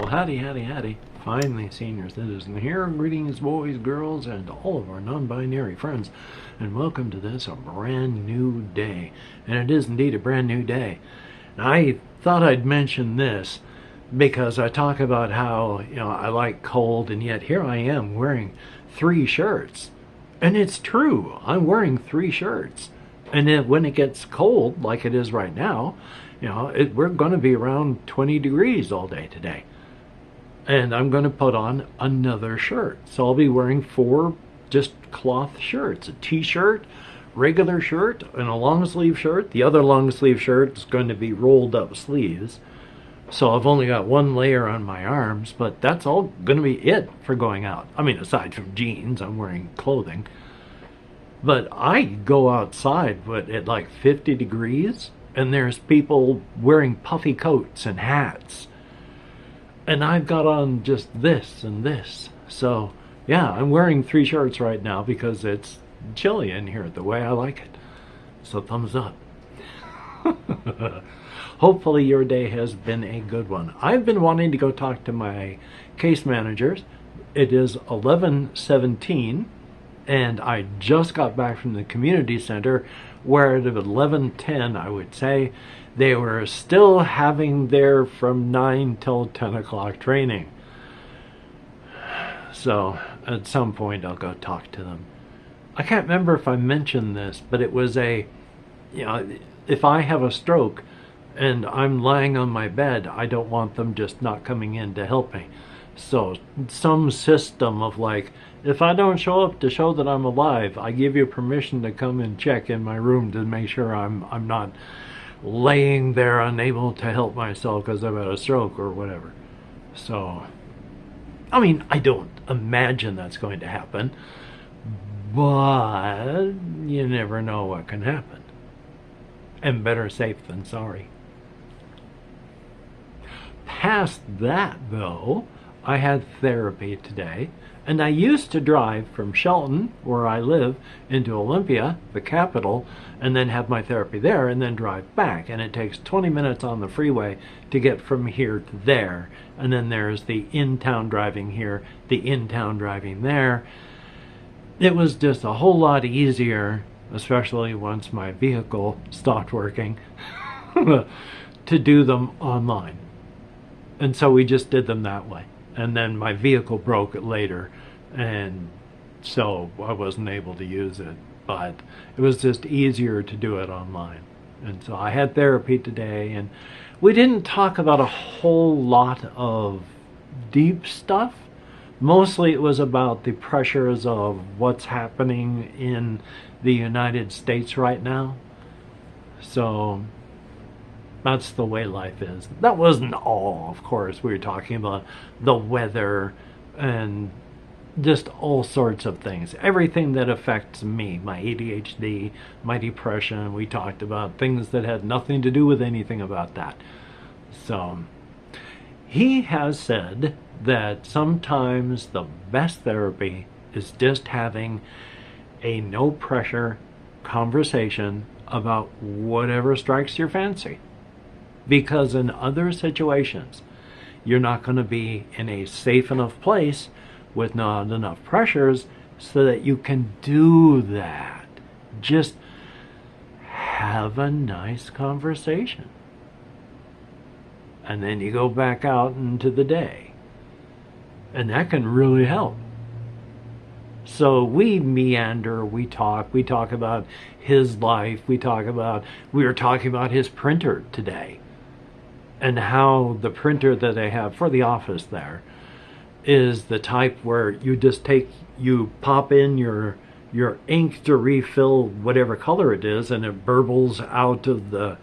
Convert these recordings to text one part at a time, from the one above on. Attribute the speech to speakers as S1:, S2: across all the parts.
S1: Well, howdy, howdy, howdy. Finally, senior citizen here. Greetings, boys, girls, and all of our non-binary friends. And welcome to this, a brand new day. And it is indeed a brand new day. Now, I thought I'd mention this because I talk about how, I like cold, and yet here I am wearing 3 shirts. And it's true. I'm wearing 3 shirts. And then when it gets cold, like it is right now, we're going to be around 20 degrees all day today. And I'm going to put on another shirt. So I'll be wearing 4 just cloth shirts. A t-shirt, regular shirt, and a long sleeve shirt. The other long sleeve shirt is going to be rolled up sleeves. So I've only got 1 layer on my arms, but that's all going to be it for going out. I mean, aside from jeans, I'm wearing clothing. But I go outside at like 50 degrees, and there's people wearing puffy coats and hats. And I've got on just this and this. So, yeah, I'm wearing 3 shirts right now because it's chilly in here the way I like it. So thumbs up. Hopefully your day has been a good one. I've been wanting to go talk to my case managers. It is 11:17. And I just got back from the community center where at 11:10, I would say, they were still having their from 9 till 10 o'clock training. So at some point I'll go talk to them. I can't remember if I mentioned this, but it was if I have a stroke and I'm lying on my bed, I don't want them just not coming in to help me. So some system of like, if I don't show up to show that I'm alive, I give you permission to come and check in my room to make sure I'm not laying there unable to help myself because I've had a stroke or whatever. So, I mean, I don't imagine that's going to happen, but you never know what can happen. And better safe than sorry. Past that, though, I had therapy today, and I used to drive from Shelton, where I live, into Olympia, the capital, and then have my therapy there, and then drive back. And it takes 20 minutes on the freeway to get from here to there. And then there's the in-town driving here, the in-town driving there. It was just a whole lot easier, especially once my vehicle stopped working, to do them online. And so we just did them that way. And then my vehicle broke later, and so I wasn't able to use it. But it was just easier to do it online. And so I had therapy today, and we didn't talk about a whole lot of deep stuff. Mostly it was about the pressures of what's happening in the United States right now. So that's the way life is. That wasn't all, of course. We were talking about the weather and just all sorts of things. Everything that affects me, my ADHD, my depression. We talked about things that had nothing to do with anything about that. So he has said that sometimes the best therapy is just having a no-pressure conversation about whatever strikes your fancy. Because in other situations, you're not going to be in a safe enough place with not enough pressures so that you can do that. Just have a nice conversation. And then you go back out into the day. And that can really help. So we meander, we talk about his life, we were talking about his printer today. And how the printer that I have for the office there is the type where you pop in your ink to refill whatever color it is, and it burbles out of the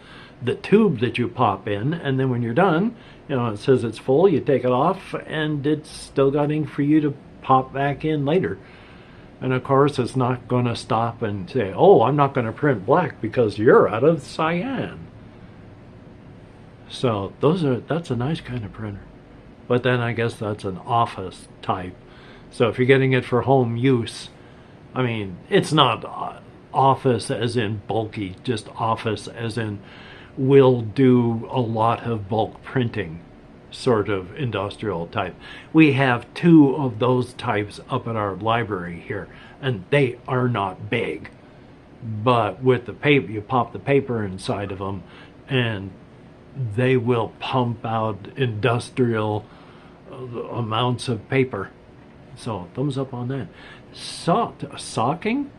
S1: tube that you pop in, and then when you're done, it says it's full, you take it off, and it's still got ink for you to pop back in later. And of course, it's not going to stop and say, oh, I'm not going to print black because you're out of cyan. So that's a nice kind of printer. But then I guess that's an office type. So if you're getting it for home use, I mean, it's not office as in bulky, just office as in will do a lot of bulk printing. sort of industrial type. We have 2 of those types up at our library here, and they are not big. But with the paper, you pop the paper inside of them, and they will pump out industrial amounts of paper. So thumbs up on that. Socking?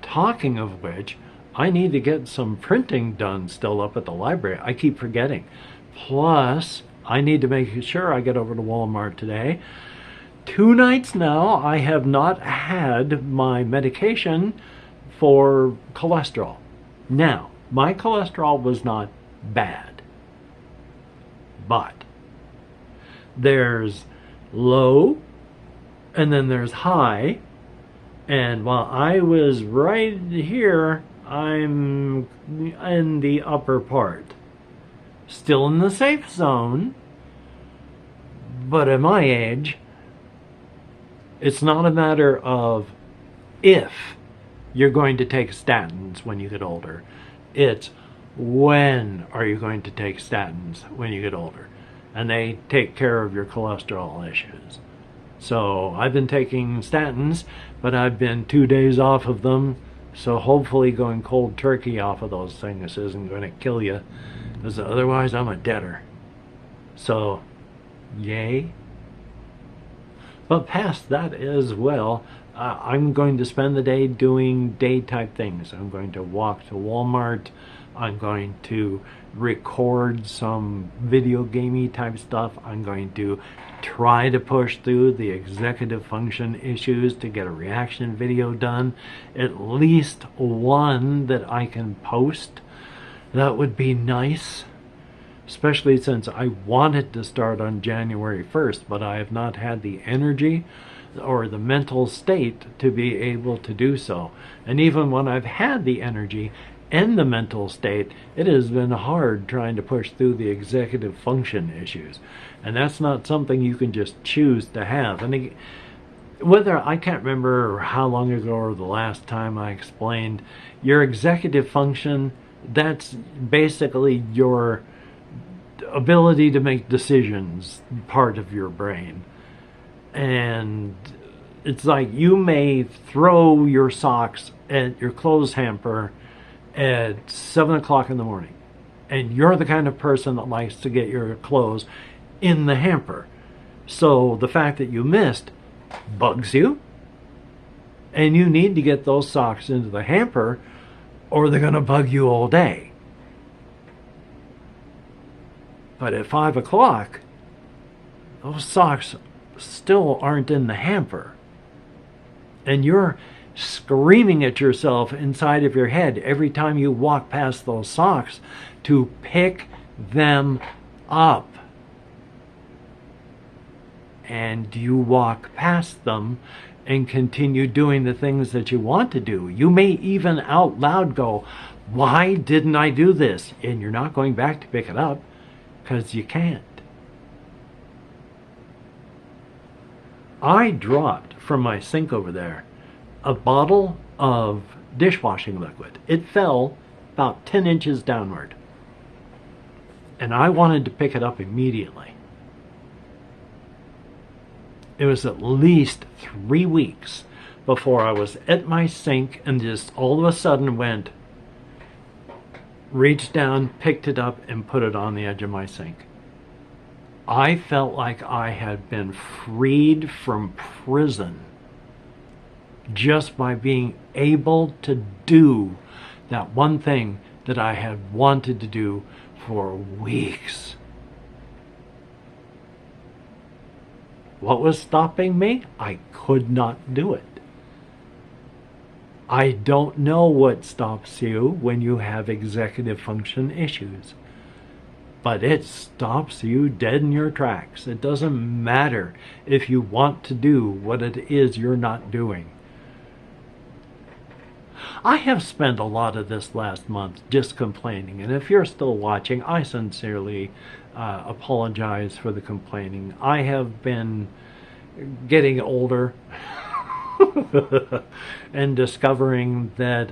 S1: Talking of which, I need to get some printing done still up at the library. I keep forgetting. Plus, I need to make sure I get over to Walmart today. 2 nights now, I have not had my medication for cholesterol. Now, my cholesterol was not bad, but there's low and then there's high, and while I was right here, I'm in the upper part, still in the safe zone. But at my age, it's not a matter of if you're going to take statins when you get older. It's when are you going to take statins when you get older. And they take care of your cholesterol issues. So I've been taking statins, but I've been 2 days off of them. So hopefully going cold turkey off of those things isn't going to kill you, because otherwise I'm a deader. So, yay. But past that as well, I'm going to spend the day doing day type things. I'm going to walk to Walmart. I'm going to record some video gamey type stuff. I'm going to try to push through the executive function issues to get a reaction video done. At least one that I can post. That would be nice. Especially since I wanted to start on January 1st, but I have not had the energy or the mental state to be able to do so. And even when I've had the energy and the mental state, it has been hard trying to push through the executive function issues. And that's not something you can just choose to have. And whether, I can't remember how long ago or the last time I explained, your executive function, that's basically your ability to make decisions, part of your brain. And it's like you may throw your socks at your clothes hamper at 7 o'clock in the morning, and you're the kind of person that likes to get your clothes in the hamper. So the fact that you missed bugs you, and you need to get those socks into the hamper or they're going to bug you all day. But at 5 o'clock, those socks still aren't in the hamper. And you're screaming at yourself inside of your head every time you walk past those socks to pick them up. And you walk past them and continue doing the things that you want to do. You may even out loud go, "Why didn't I do this?" And you're not going back to pick it up because you can't. I dropped from my sink over there a bottle of dishwashing liquid. It fell about 10 inches downward. And I wanted to pick it up immediately. It was at least 3 weeks before I was at my sink and just all of a sudden went, reached down, picked it up, and put it on the edge of my sink. I felt like I had been freed from prison just by being able to do that one thing that I had wanted to do for weeks. What was stopping me? I could not do it. I don't know what stops you when you have executive function issues, but it stops you dead in your tracks. It doesn't matter if you want to do what it is you're not doing. I have spent a lot of this last month just complaining, and if you're still watching, I sincerely apologize for the complaining. I have been getting older and discovering that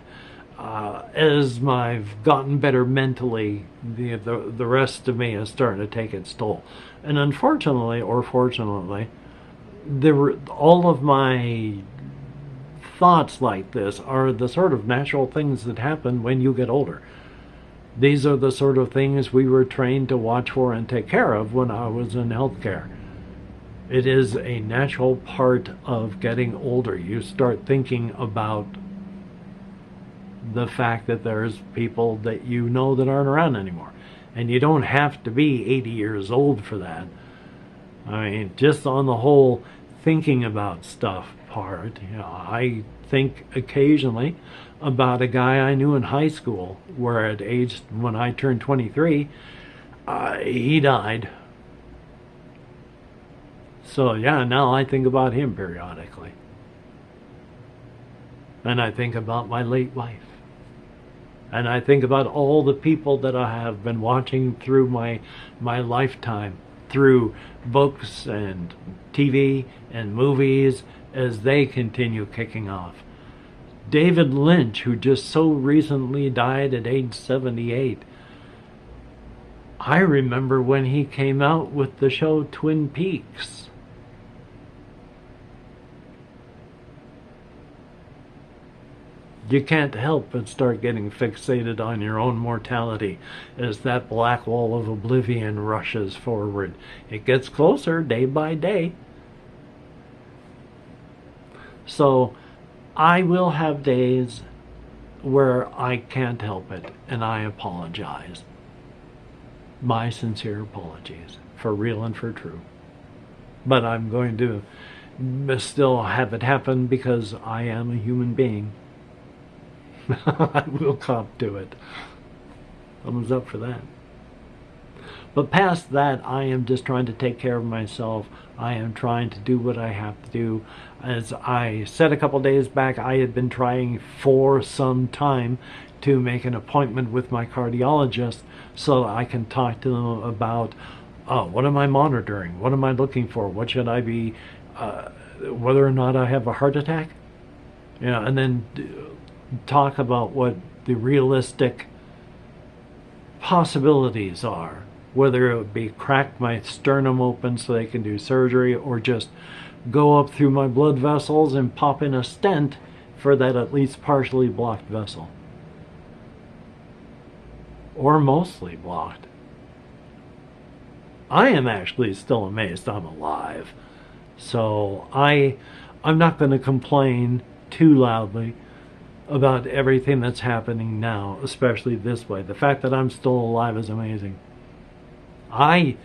S1: as I've gotten better mentally, the rest of me is starting to take its toll. And unfortunately, or fortunately, all of my thoughts like this are the sort of natural things that happen when you get older. These are the sort of things we were trained to watch for and take care of when I was in healthcare. It is a natural part of getting older. You start thinking about the fact that there's people that you know that aren't around anymore. And you don't have to be 80 years old for that. I mean, just on the whole thinking about stuff part, I think occasionally about a guy I knew in high school where at age, when I turned 23, he died. So yeah, now I think about him periodically. And I think about my late wife. And I think about all the people that I have been watching through my lifetime, through books and TV and movies, as they continue kicking off. David Lynch, who just so recently died at age 78. I remember when he came out with the show Twin Peaks. You can't help but start getting fixated on your own mortality as that black wall of oblivion rushes forward. It gets closer day by day. So I will have days where I can't help it, and I apologize. My sincere apologies, for real and for true. But I'm going to still have it happen because I am a human being. I will cop to it. Thumbs up for that. But past that, I am just trying to take care of myself. I am trying to do what I have to do. As I said a couple days back, I had been trying for some time to make an appointment with my cardiologist so that I can talk to them about what am I monitoring? What am I looking for? What should I be, whether or not I have a heart attack? And then talk about what the realistic possibilities are, whether it would be crack my sternum open so they can do surgery, or just go up through my blood vessels and pop in a stent for that at least partially blocked vessel, or mostly blocked. I am actually still amazed I'm alive, so I'm not going to complain too loudly about everything that's happening now, especially this way. The fact that I'm still alive is amazing. I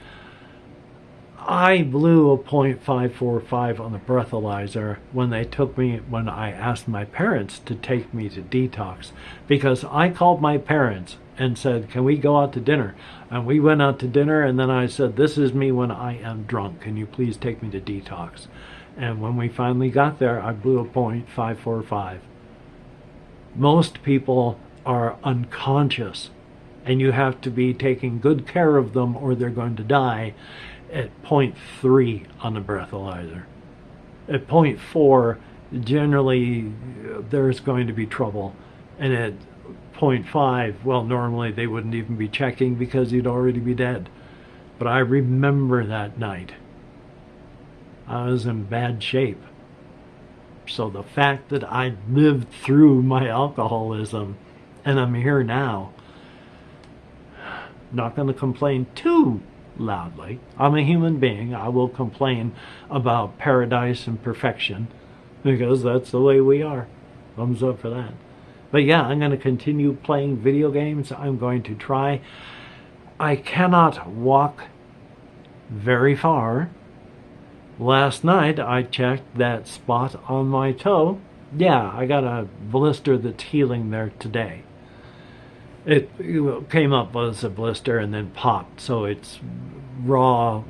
S1: blew a .545 on the breathalyzer when I asked my parents to take me to detox, because I called my parents and said, can we go out to dinner? And we went out to dinner, and then I said, this is me when I am drunk. Can you please take me to detox? And when we finally got there, I blew a .545. Most people are unconscious, and you have to be taking good care of them or they're going to die at 0.3 on the breathalyzer. At 0.4, generally there's going to be trouble. And at 0.5, well, normally they wouldn't even be checking because you'd already be dead. But I remember that night. I was in bad shape. So the fact that I lived through my alcoholism and I'm here now, not going to complain too loudly. I'm a human being. I will complain about paradise and perfection because that's the way we are. Thumbs up for that. But yeah, I'm going to continue playing video games. I'm going to try. I cannot walk very far. Last night I checked that spot on my toe. Yeah, I got a blister that's healing there today. It came up as a blister and then popped, so it's raw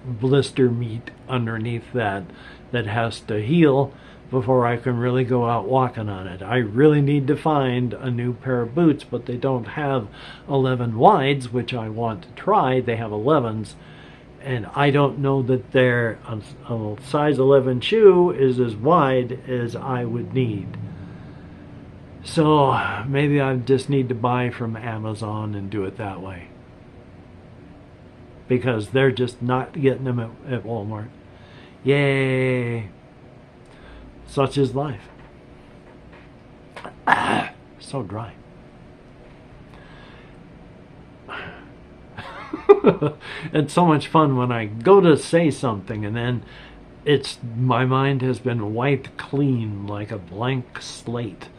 S1: blister meat underneath that has to heal before I can really go out walking on it. I really need to find a new pair of boots, but they don't have 11 wides, which I want to try. They have 11s. And I don't know that their a size 11 shoe is as wide as I would need. So maybe I just need to buy from Amazon and do it that way. Because they're just not getting them at Walmart. Yay! Such is life. So dry. It's so much fun when I go to say something and then my mind has been wiped clean like a blank slate.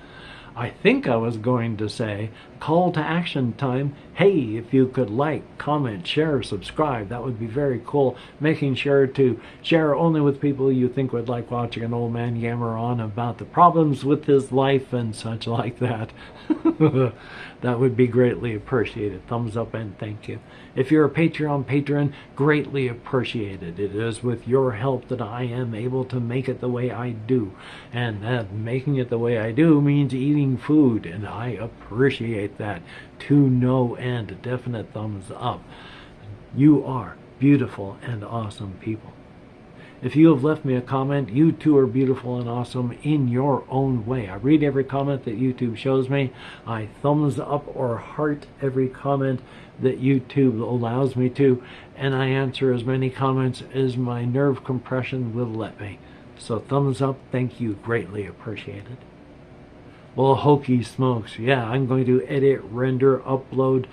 S1: I think I was going to say, call to action time. Hey, if you could like, comment, share, subscribe, that would be very cool. Making sure to share only with people you think would like watching an old man yammer on about the problems with his life and such like that. That would be greatly appreciated. Thumbs up and thank you. If you're a Patreon patron, greatly appreciated. It is with your help that I am able to make it the way I do. And that making it the way I do means eating food, and I appreciate that to no end. Definite thumbs up. You are beautiful and awesome people. If you have left me a comment, you too are beautiful and awesome in your own way. I read every comment that YouTube shows me. I thumbs up or heart every comment that YouTube allows me to, and I answer as many comments as my nerve compression will let me. So thumbs up, thank you, greatly appreciated. Well, hokey smokes, yeah, I'm going to edit, render, upload.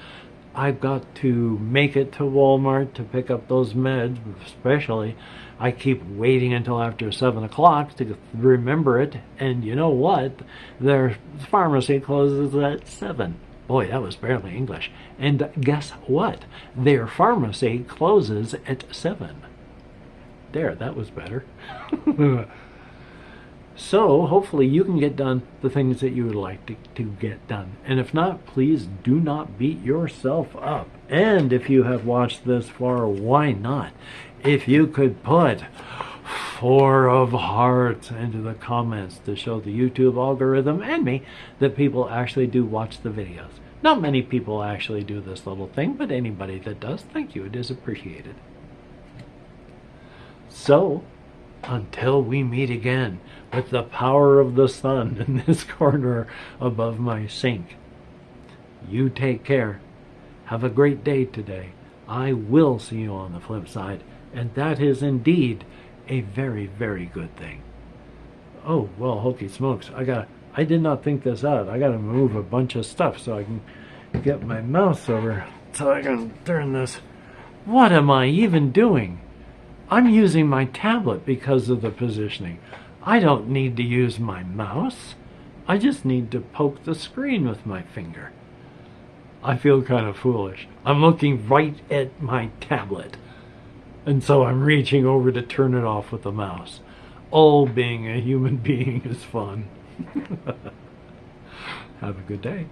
S1: I've got to make it to Walmart to pick up those meds, especially. I keep waiting until after 7 o'clock to remember it, and you know what? Their pharmacy closes at 7. Boy, that was barely English. And guess what? Their pharmacy closes at 7. There, that was better. So, hopefully you can get done the things that you would like to get done. And if not, please do not beat yourself up. And if you have watched this far, why not? If you could put 4 of hearts into the comments to show the YouTube algorithm and me that people actually do watch the videos. Not many people actually do this little thing, but anybody that does, thank you. It is appreciated. So, until we meet again with the power of the sun in this corner above my sink, you take care. Have a great day today. I will see you on the flip side, and that is indeed a very, very good thing. Oh, well, hokey smokes. I did not think this out. I gotta move a bunch of stuff so I can get my mouse over so I can turn this. What am I even doing? I'm using my tablet because of the positioning. I don't need to use my mouse. I just need to poke the screen with my finger. I feel kind of foolish. I'm looking right at my tablet, and so I'm reaching over to turn it off with the mouse. Oh, being a human being is fun. Have a good day.